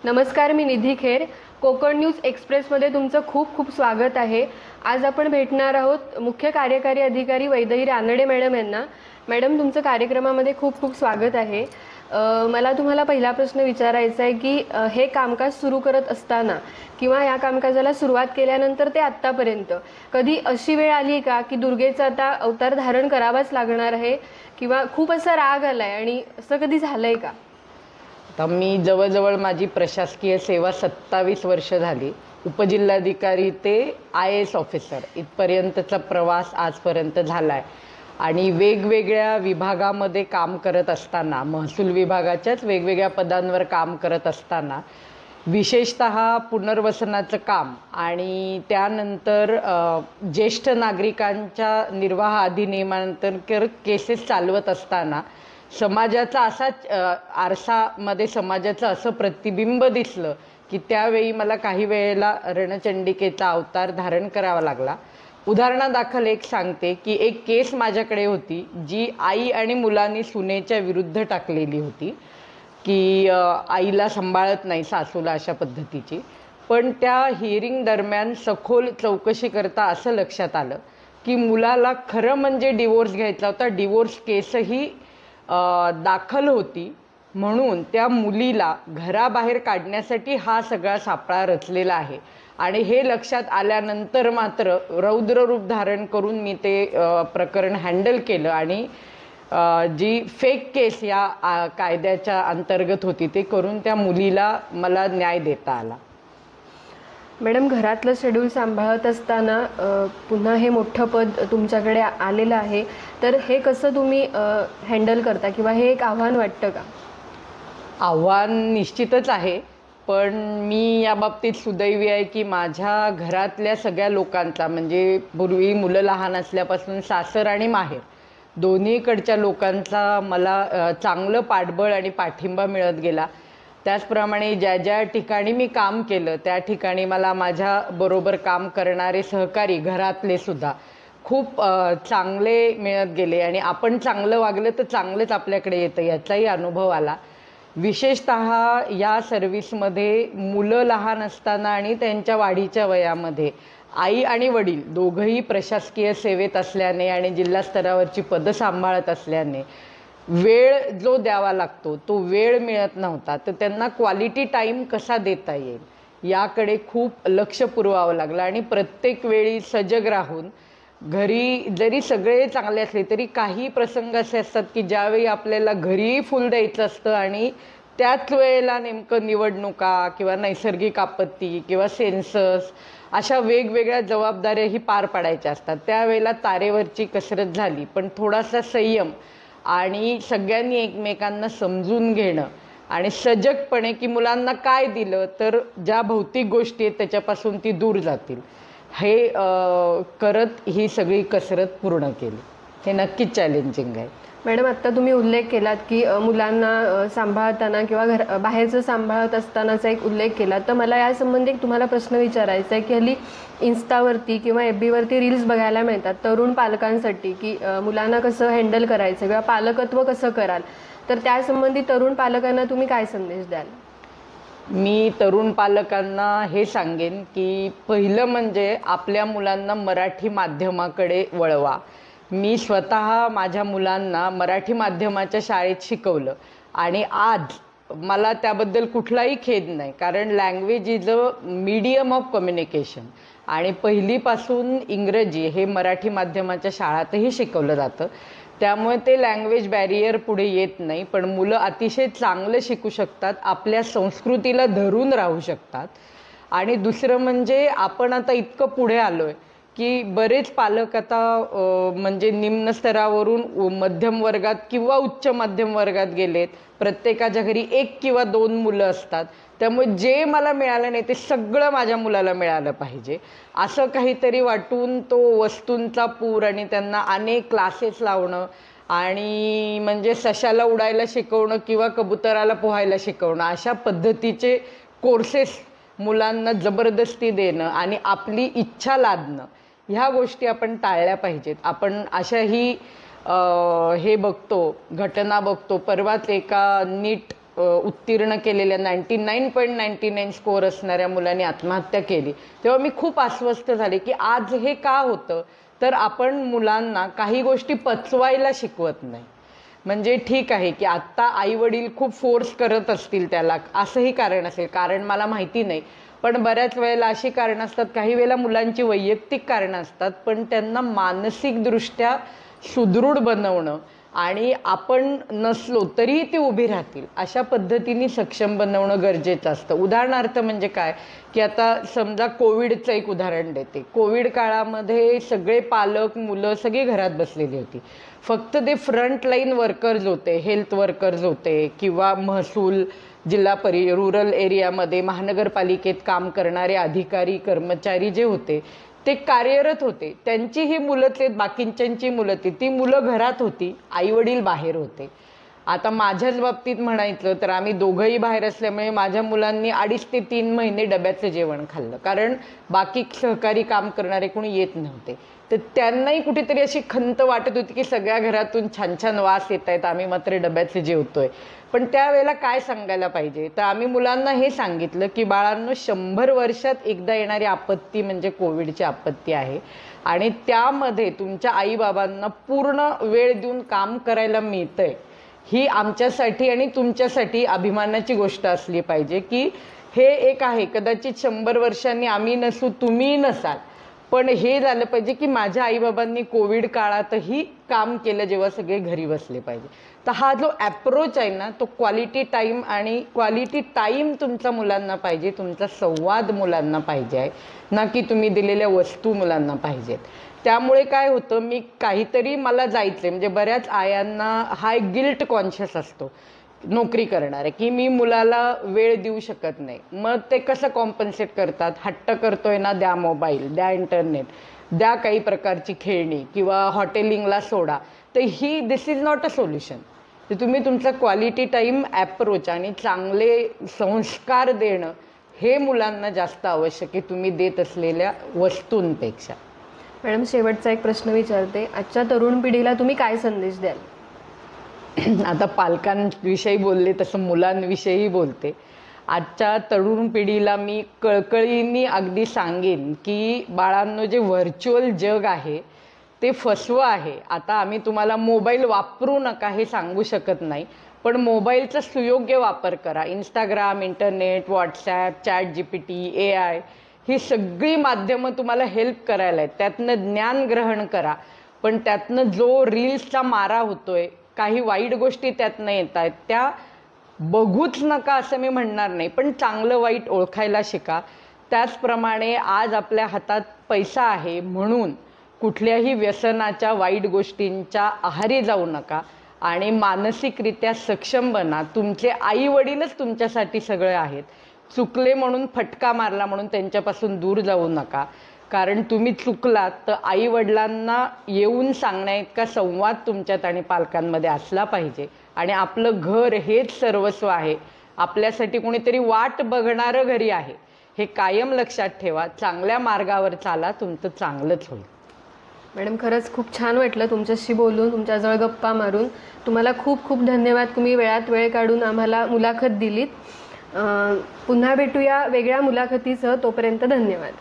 नमस्कार, मी निधी खेर. कोकण न्यूज एक्सप्रेसमध्ये तुमचं खूप खूप स्वागत आहे. आज आपण भेटणार आहोत मुख्य कार्यकारी अधिकारी वैदेही रानडे मॅडम यांना. मॅडम, तुमचं कार्यक्रमामध्ये खूप खूप स्वागत आहे. मला तुम्हाला पहिला प्रश्न विचारायचा आहे की हे कामकाज सुरू करत असताना किंवा या कामकाजाला सुरुवात केल्यानंतर ते आत्तापर्यंत कधी अशी वेळ आली का की दुर्गेचा आता अवतार धारण करावाच लागणार आहे किंवा खूप असा राग आलाय आणि असं कधी झालंय का? आता मी जवळजवळ माझी प्रशासकीय सेवा 27 वर्ष झाली. उपजिल्हाधिकारी ते IAS ऑफिसर इथपर्यंतचा प्रवास आजपर्यंत झाला आहे आणि वेगवेगळ्या विभागामध्ये काम करत असताना, महसूल विभागाच्याच वेगवेगळ्या पदांवर काम करत असताना, विशेषतः पुनर्वसनाचं काम आणि त्यानंतर ज्येष्ठ नागरिकांच्या निर्वाह अधिनियमानंतर केसेस चालवत असताना समाजाचा असाच आरसामध्ये समाजाचं असं प्रतिबिंब दिसलं की त्यावेळी मला काही वेळेला रणचंडिकेचा अवतार धारण करावा लागला. उदाहरणादाखल एक सांगते की एक केस माझ्याकडे होती जी आई आणि मुलांनी सुनेच्या विरुद्ध टाकलेली होती की आईला सांभाळत नाही सासूला, अशा पद्धतीची. पण त्या हिअरिंग दरम्यान सखोल चौकशी करता असं लक्षात आलं की मुलाला खरं म्हणजे डिवोर्स घ्यायचा होता. डिवोर्स केसही दाखल होती, म्हणून त्या मुलीला घराबाहेर काढण्यासाठी हा सगळा सापळा रचलेला आहे. आणि हे लक्षात आल्यानंतर मात्र रौद्र रूप धारण करून मी ते प्रकरण हँडल केलं आणि जी फेक केस या कायद्याच्या अंतर्गत होती ते करून त्या मुलीला मला न्याय देता आला. मॅडम, घरातलं शेड्यूल सांभाळत असताना पुन्हा हे मोठं पद तुमच्याकडे आलेलं आहे, तर हे कसं तुम्ही हँडल करता किंवा हे एक आव्हान वाटतं का? आव्हान निश्चितच आहे, पण मी या बाबतीत सुदैवी आहे की माझ्या घरातल्या सगळ्या लोकांचा, म्हणजे पूर्वी मुलं लहान असल्यापासून सासर आणि माहेर दोन्हीकडच्या लोकांचा मला चांगलं पाठबळ आणि पाठिंबा मिळत गेला. त्याचप्रमाणे ज्या ज्या ठिकाणी मी काम केलं त्या ठिकाणी मला माझ्याबरोबर काम करणारे सहकारी घरातले सुद्धा खूप चांगले मिळत गेले आणि आपण चांगलं वागलं तर चांगलंच आपल्याकडे येतं याचाही अनुभव आला. विशेषतः या सर्व्हिसमध्ये मुलं लहान असताना आणि त्यांच्या वाढीच्या वयामध्ये आई आणि वडील दोघंही प्रशासकीय सेवेत असल्याने आणि जिल्हा स्तरावरची पदं सांभाळत असल्याने वेळ जो द्यावा लागतो तो वेळ मिळत नव्हता. तर त्यांना क्वालिटी टाईम कसा देता येईल याकडे खूप लक्ष पुरवावं लागलं आणि प्रत्येक वेळी सजग राहून, घरी जरी सगळे चांगले असले तरी काही प्रसंग असे असतात की ज्यावेळी आपल्याला घरीही फुल द्यायचं असतं आणि त्याच वेळेला नेमकं निवडणुका किंवा नैसर्गिक आपत्ती किंवा सेन्सस अशा वेगवेगळ्या जबाबदाऱ्याही पार पाडायच्या असतात. त्यावेळेला तारेवरची कसरत झाली, पण थोडासा संयम आणि सगळ्यांनी एकमेकांना समजून घेणं आणि सजगपणे की मुलांना काय दिलं तर ज्या भौतिक गोष्टी आहेत त्याच्यापासून ती दूर जातील हे करत ही सगळी कसरत पूर्ण केली. हे नक्कीच चॅलेंजिंग आहे. मॅडम, आत्ता तुम्ही उल्लेख केलात की मुलांना सांभाळताना किंवा बाहेरचं सांभाळत असतानाचा एक उल्लेख केला, तर मला यासंबंधी तुम्हाला प्रश्न विचारायचा आहे की हल्ली इन्स्टावरती किंवा FB वरती रील्स बघायला मिळतात तरुण पालकांसाठी की मुलांना कसं हँडल करायचं किंवा पालकत्व कसं कराल, तर त्यासंबंधी तरुण पालकांना तुम्ही काय संदेश द्याल? मी तरुण पालकांना हे सांगेन की पहिलं म्हणजे आपल्या मुलांना मराठी माध्यमाकडे वळवा. मी स्वतः माझ्या मुलांना मराठी माध्यमाच्या शाळेत शिकवलं आणि आज मला त्याबद्दल कुठलाही खेद नाही, कारण language is a medium of communication आणि पहिलीपासून इंग्रजी हे मराठी माध्यमाच्या शाळातही शिकवलं जातं. त्यामुळे ते लँग्वेज बॅरियर पुढे येत नाही, पण मुलं अतिशय चांगलं शिकू शकतात, आपल्या संस्कृतीला धरून राहू शकतात. आणि दुसरं म्हणजे आपण आता इतकं पुढे आलो आहे की बरेच पालक आता म्हणजे निम्न स्तरावरून मध्यम वर्गात किंवा उच्च मध्यम वर्गात गेलेत. प्रत्येकाच्या घरी 1 किंवा 2 मुलं असतात, त्यामुळे जे मला मिळालं नाही ते सगळं माझ्या मुलाला मिळालं पाहिजे असं काहीतरी वाटून तो वस्तूंचा पूर आणि त्यांना अनेक क्लासेस लावणं आणि म्हणजे सशाला उडायला शिकवणं किंवा कबुतराला पोहायला शिकवणं अशा पद्धतीचे कोर्सेस मुलांना जबरदस्ती देणं आणि आपली इच्छा लादणं ह्या गोष्टी आपण टाळल्या पाहिजेत. आपण अशाही हे बघतो, घटना बघतो. परवाच एका नीट उत्तीर्ण केलेल्या 99.99 स्कोअर असणाऱ्या मुलांनी आत्महत्या केली, तेव्हा मी खूप अस्वस्थ झाले की आज हे का होतं. तर आपण मुलांना काही गोष्टी पचवायला शिकवत नाही. म्हणजे ठीक आहे की आत्ता आई वडील खूप फोर्स करत असतील त्याला, असंही कारण असेल, कारण मला माहिती नाही, पण बऱ्याच वेळेला अशी कारणं असतात, काही वेळेला मुलांची वैयक्तिक कारणं असतात, पण त्यांना मानसिकदृष्ट्या सुदृढ बनवणं आणि आपण नसलो तरीही ते उभी राहतील अशा पद्धतीने सक्षम बनवणं गरजेचं असतं. उदाहरणार्थ म्हणजे काय की आता समजा कोविडचं एक उदाहरण देते. कोविड काळामध्ये सगळे पालक मुलं सगळी घरात बसलेली होती. फक्त ते फ्रंटलाईन वर्कर्स होते, हेल्थ वर्कर्स होते किंवा महसूल रूरल एरियामध्ये महानगरपालिकेत काम करणारे अधिकारी कर्मचारी जे होते ते कार्यरत होते. त्यांची ही मुलं, बाकींच्यांची मुलं, ती मुलं घरात होती, आई वडील बाहेर होते. आता माझ्याच बाबतीत म्हणायचं तर आम्ही दोघंही बाहेर असल्यामुळे माझ्या मुलांनी 2.5 ते 3 महिने डब्याचं जेवण खाल्लं, कारण बाकी सहकारी काम करणारे कोणी येत नव्हते. तर त्यांनाही कुठेतरी अशी खंत वाटत होती की सगळ्या घरातून छान छान वास येत आहेत, आम्ही मात्र डब्याचे जेवतोय. पण त्यावेळेला काय सांगायला पाहिजे, तर आम्ही मुलांना हे सांगितलं की बाळांनो, 100 वर्षात एकदा येणारी आपत्ती म्हणजे कोविडची आपत्ती आहे आणि त्यामध्ये तुमच्या आईबाबांना पूर्ण वेळ देऊन काम करायला मिळतंय, ही आमच्यासाठी आणि तुमच्यासाठी अभिमानाची गोष्ट असली पाहिजे. की हे एक आहे, कदाचित 100 वर्षांनी आम्ही नसू, तुम्ही नसाल, पण हे झालं पाहिजे की माझ्या आईबाबांनी कोविड काळातही काम केलं जेव्हा सगळे घरी बसले पाहिजे. तर हा जो ॲप्रोच आहे ना, तो क्वालिटी टाईम आणि क्वालिटी टाईम तुमच्या मुलांना पाहिजे, तुमचा संवाद मुलांना पाहिजे आहे, ना की तुम्ही दिलेल्या वस्तू मुलांना पाहिजेत. त्यामुळे काय होतं, मी काहीतरी मला जायचं म्हणजे बऱ्याच आयांना हा एक गिल्ट कॉन्शियस असतो नोकरी करणार आहे की मी मुलाला वेळ देऊ शकत नाही. मग ते कसं कॉम्पन्सेट करतात, हट्ट करतोय ना, द्या मोबाईल, द्या इंटरनेट, द्या काही प्रकारची खेळणी किंवा हॉटेलिंगला सोडा. तर दिस इज नॉट अ सोल्युशन. तर तुम्ही तुमचा क्वालिटी टाईम ॲप्रोच आणि चांगले संस्कार देणं हे मुलांना जास्त आवश्यक आहे तुम्ही देत असलेल्या वस्तूंपेक्षा. मॅडम, शेवटचा एक प्रश्न विचारते. आजच्या तरुण पिढीला तुम्ही काय संदेश द्याल? आता पालकांविषयी बोलले तसं मुलांविषयी बोलते. आजच्या तरुण पिढीला मी कळकळीने अगदी सांगेन की बाळांनो, जे व्हर्च्युअल जग आहे ते फसवं आहे. आता आम्ही तुम्हाला मोबाईल वापरू नका हे सांगू शकत नाही, पण मोबाईलचा सुयोग्य वापर करा. Instagram, internet, WhatsApp, ChatGPT, AI ही सगळी माध्यमं तुम्हाला हेल्प करायला आहेत. त्यातनं ज्ञान ग्रहण करा, पण त्यातनं जो रील्सचा मारा होतोय, काही वाईट गोष्टी त्यातनं येत आहेत, त्या बघूच नका असं मी म्हणणार नाही, पण चांगलं वाईट ओळखायला शिका. त्याचप्रमाणे आज आपल्या हातात पैसा आहे म्हणून कुठल्याही व्यसनाच्या, वाईट गोष्टींच्या आहारी जाऊ नका आणि मानसिकरित्या सक्षम बना. तुमचे आई वडीलच तुमच्यासाठी सगळे आहेत. चुकले म्हणून, फटका मारला म्हणून त्यांच्यापासून दूर जाऊ नका, कारण तुम्ही चुकलात तर आई वडिलांना येऊन सांगण्याइतका संवाद तुमच्यात आणि पालकांमध्ये असला पाहिजे. आणि आपलं घर हेच सर्वस्व आहे, आपल्यासाठी कोणीतरी वाट बघणारं घरी आहे, हे कायम लक्षात ठेवा. चांगल्या मार्गावर चाला, तुमचं चांगलंच होईल. मॅडम, खरंच खूप छान वाटलं तुमच्याशी बोलून, तुमच्याजवळ गप्पा मारून. तुम्हाला खूप खूप धन्यवाद. तुम्ही वेळात वेळ काढून आम्हाला मुलाखत दिलीत. पुन्हा भेटूया वेगळ्या मुलाखतीसह. तोपर्यंत धन्यवाद.